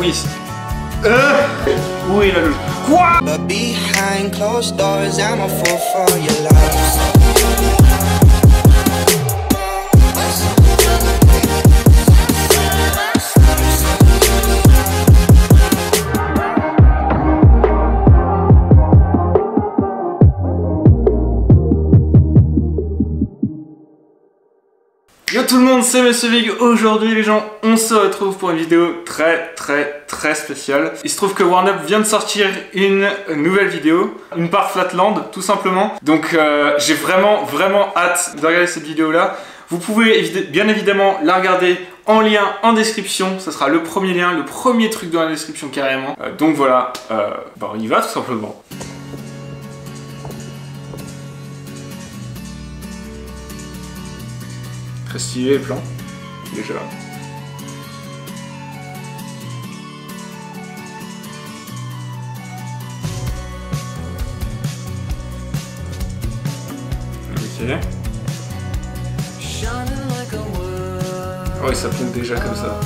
Oui. Où est la logique? Quoi? But behind closed doors, I'm a fool for your love. Yo tout le monde, c'est Monsieur Vig. Aujourd'hui les gens, on se retrouve pour une vidéo très spéciale. Il se trouve que Warnup vient de sortir une nouvelle vidéo, une part Flatland tout simplement. Donc j'ai vraiment hâte de regarder cette vidéo là. Vous pouvez bien évidemment la regarder en lien en description. Ce sera le premier lien, le premier truc dans la description carrément. Donc voilà, on y va tout simplement. Très stylé les plans, déjà. Ok. Oh, et ça pompe déjà comme ça.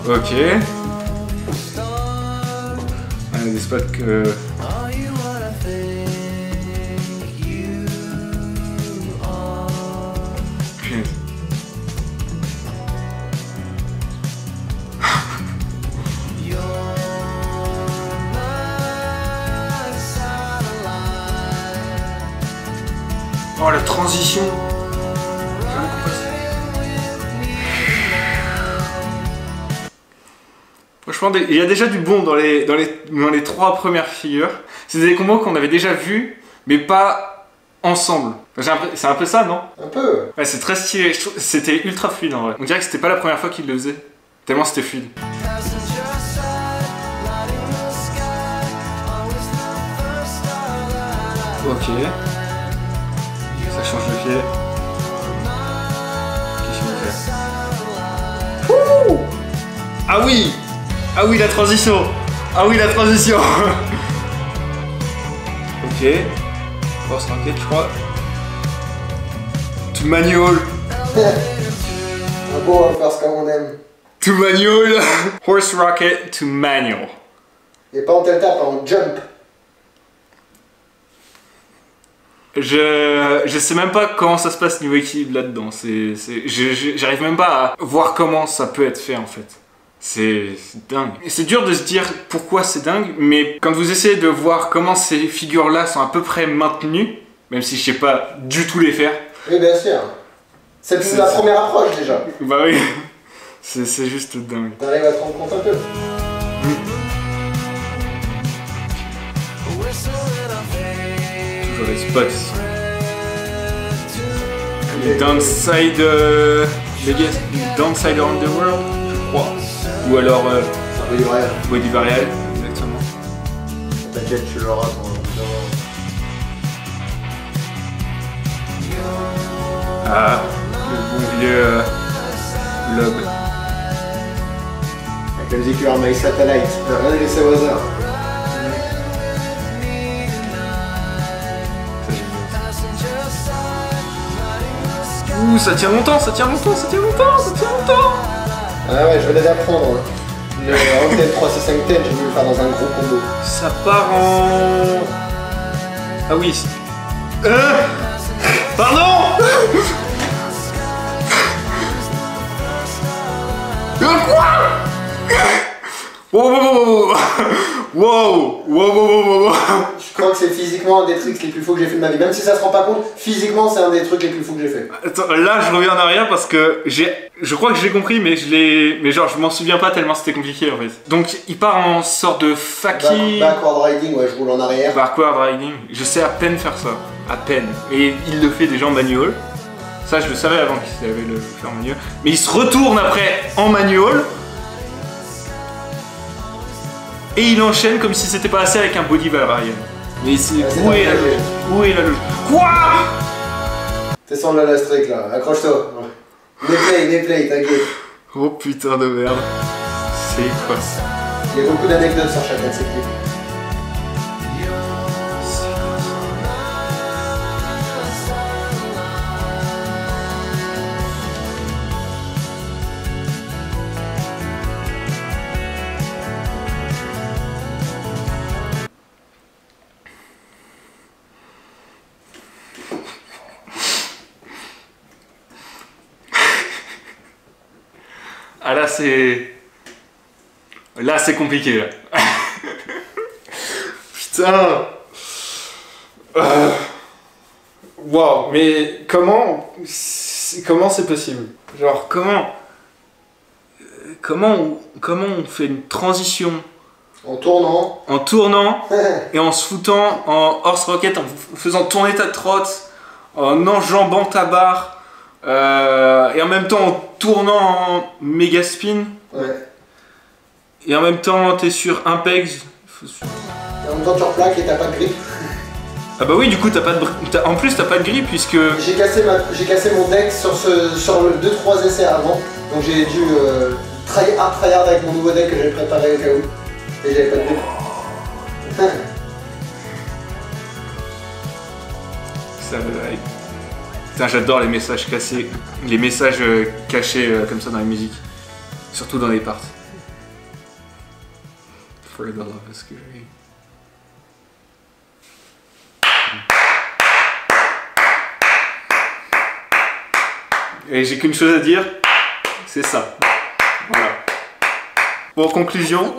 Ok. Ah, des spots que... Oh la transition. Franchement, il y a déjà du bon dans les 3 premières figures. C'est des combos qu'on avait déjà vus, mais pas ensemble. C'est un peu ça, non? Un peu. Ouais, c'est très stylé. C'était ultra fluide en vrai. On dirait que c'était pas la première fois qu'il le faisait. Tellement c'était fluide. Ok. Ça change de pied. Qu'est-ce qu'il va faire? Ouh! Ah oui! Ah oui, la transition! Ah oui, la transition! Ok. Force rocket, je crois. To manual! Ah bon, on va faire ce qu'on aime. To manual! Horse rocket to manual. Et pas en delta, pas en jump. Je sais même pas comment ça se passe niveau équilibre là-dedans. J'arrive même pas à voir comment ça peut être fait en fait. C'est dingue. C'est dur de se dire pourquoi c'est dingue, mais quand vous essayez de voir comment ces figures-là sont à peu près maintenues, même si je sais pas du tout les faire. Oui, bien sûr. C'est la première approche déjà. Bah oui. C'est juste dingue. T'arrives à te rendre compte un peu. Toujours les spots. Les downside... Downside around the world, je crois. Ou alors... Body Varial, exactement. T'inquiète, tu l'auras quand Ah, le bon vieux lobe. avec la musique Are My Satellite, rien laissé au hasard. Ouh, ça tient longtemps, ça tient longtemps. Ah ouais, je venais d'apprendre. Le Anten 3C5 Ten, j'ai voulu le faire dans un gros combo. Ça part en... Ah oui. Pardon. Quoi? Wow. Je crois que c'est physiquement un des trucs les plus faux que j'ai fait de ma vie. Même si ça se rend pas compte, physiquement c'est un des trucs les plus faux que j'ai fait. Attends, là je reviens en arrière parce que je crois que j'ai compris, mais genre je m'en souviens pas tellement c'était compliqué en fait. Donc il part en sorte de faki... Backward riding, ouais, je roule en arrière. Backward riding, je sais à peine faire ça, à peine. Et il le fait déjà en manual. Ça je le savais avant qu'il savait le faire en manual. Mais il se retourne après en manual. Et il enchaîne comme si c'était pas assez avec un body varial. Mais c'est... Où est la logique? Où est la logique? Quoi? T'es sans la strict là, accroche-toi. Neplay, t'inquiète. Oh putain de merde. C'est quoi ça? Il y a beaucoup d'anecdotes sur chacun de ces clips. Ah là c'est... Là c'est compliqué là. Putain. Waouh, mais comment c'est possible? Genre comment on fait une transition en tournant et en se foutant en horse rocket, en faisant tourner ta trotte, en enjambant ta barre et en même temps en tournant en méga spin. Ouais. Et en même temps t'es sur un pegs. Et en même temps tu replaques et t'as pas de grip. Ah bah oui, du coup t'as pas de en plus t'as pas de grip puisque... J'ai cassé mon deck sur le 2-3 essais avant. Donc j'ai dû tryhard avec mon nouveau deck que j'avais préparé au cas où. Et j'avais pas de grip. Ça, putain, j'adore les messages cassés, les messages cachés comme ça dans la musique. Surtout dans les parts. For the love of Scary. Et j'ai qu'une chose à dire, c'est ça. Voilà. Bon, en conclusion,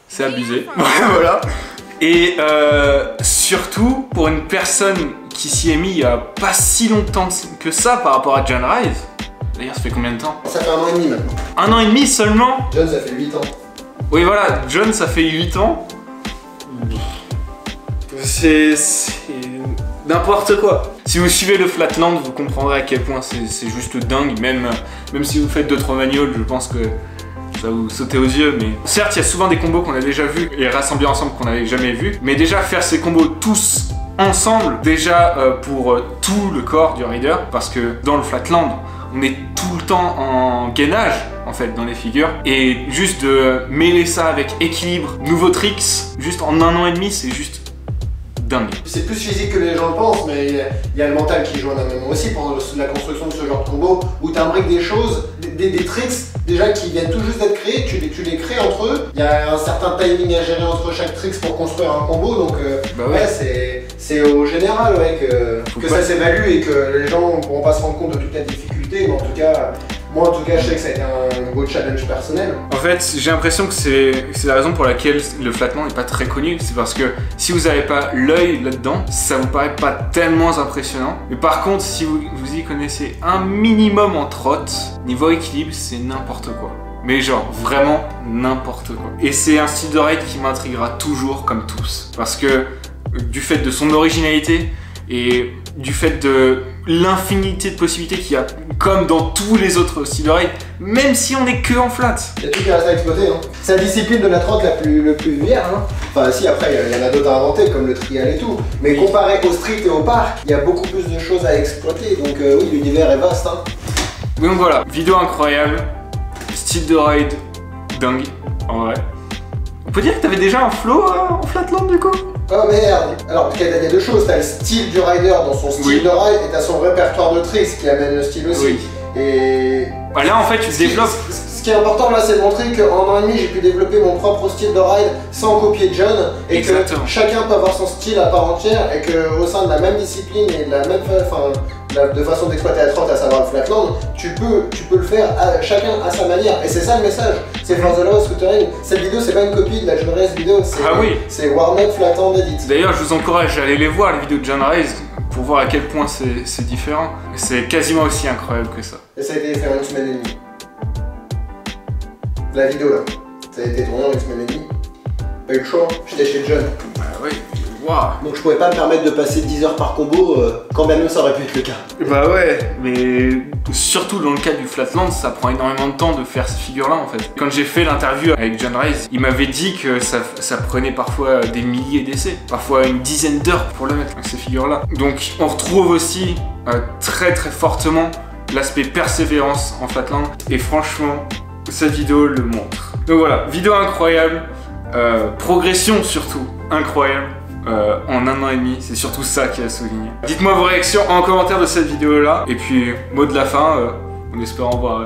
c'est abusé. Voilà. Et surtout, pour une personne qui s'y est mis il y a pas si longtemps que ça par rapport à John Rise. D'ailleurs, ça fait combien de temps? Ça fait 1 an et demi maintenant. 1 an et demi seulement? John, ça fait 8 ans. Oui, voilà, John, ça fait 8 ans. C'est n'importe quoi. Si vous suivez le Flatland, vous comprendrez à quel point c'est juste dingue. Même si vous faites 2-3 magnoles, je pense que ça va vous sauter aux yeux. Mais certes, il y a souvent des combos qu'on a déjà vus et rassemblés ensemble qu'on n'avait jamais vus. Mais déjà, faire ces combos tous ensemble, déjà pour tout le corps du rider, parce que dans le Flatland, on est tout le temps en gainage en fait dans les figures, et juste de mêler ça avec équilibre, nouveaux tricks, juste en 1 an et demi, c'est juste dingue. C'est plus physique que les gens le pensent, mais il y a le mental qui joue énormément aussi pour la construction de ce genre de combo, où tu imbriques des choses, des tricks déjà qui viennent tout juste d'être créés, tu les crées entre eux, il y a un certain timing à gérer entre chaque tricks pour construire un combo, donc bah ouais, c'est au général que ça s'évalue et que les gens ne pourront pas se rendre compte de toute la difficulté, mais en tout cas, moi en tout cas je sais que ça a été un beau challenge personnel. En fait, j'ai l'impression que c'est la raison pour laquelle le Flatland n'est pas très connu, c'est parce que si vous n'avez pas l'œil là-dedans, ça vous paraît pas tellement impressionnant. Mais par contre, si vous y connaissez un minimum en trotte, niveau équilibre, c'est n'importe quoi. Mais genre, vraiment n'importe quoi. Et c'est un style de raid qui m'intriguera toujours comme tous. Parce que du fait de son originalité et du fait de l'infinité de possibilités qu'il y a, comme dans tous les autres styles de raid, même si on est que en flat. Il y a tout qui reste à exploiter, hein. C'est la discipline de la trotte le plus vierge, hein. Enfin si, après il y en a d'autres à inventer comme le trial et tout, mais oui, comparé au street et au parc, il y a beaucoup plus de choses à exploiter, donc oui, l'univers est vaste, hein. Donc voilà, vidéo incroyable, style de raid dingue, en vrai. On peut dire que t'avais déjà un flow en Flatland du coup? Oh merde! Alors, il y a 2 choses, t'as le style du rider dans son style de ride et t'as son répertoire de tricks qui amène le style aussi. Oui. Et... Bah là en fait tu développes... Ce qui est important là, c'est de montrer qu'en 1 an et demi, j'ai pu développer mon propre style de ride sans copier John, et exactement, que chacun peut avoir son style à part entière, et qu'au sein de la même discipline et de la même de façon d'exploiter la trotte, à savoir le Flatland, tu peux le faire chacun à sa manière, et c'est ça le message. C'est For the Love of Scootering. Cette vidéo, c'est pas une copie de la John Race vidéo, c'est Warnock Flatland Edit. D'ailleurs, je vous encourage à aller les voir, les vidéos de John Race, pour voir à quel point c'est différent. C'est quasiment aussi incroyable que ça. Et ça a été fait en 1 semaine et demie. La vidéo là, ça a été tourné en 1 semaine et demie. Pas eu le choix, j'étais chez John. Bah oui, waouh. Donc je pouvais pas me permettre de passer 10 heures par combo, quand même ça aurait pu être le cas. Bah ouais, mais surtout dans le cas du Flatland, ça prend énormément de temps de faire ces figures là en fait. Quand j'ai fait l'interview avec John Race, il m'avait dit que ça prenait parfois des milliers d'essais, parfois une dizaine d'heures pour le mettre, ces figures là. Donc on retrouve aussi très fortement l'aspect persévérance en Flatland, et franchement, cette vidéo le montre. Donc voilà, vidéo incroyable, progression surtout incroyable en 1 an et demi, c'est surtout ça qui a souligné. Dites-moi vos réactions en commentaire de cette vidéo là, et puis mot de la fin, en espérant voir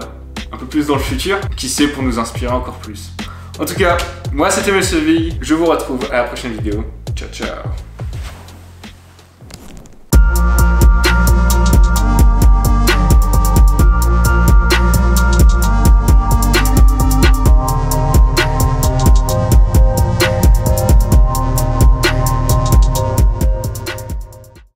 un peu plus dans le futur, qui sait, pour nous inspirer encore plus. En tout cas, moi c'était Monsieur V, je vous retrouve à la prochaine vidéo, ciao ciao.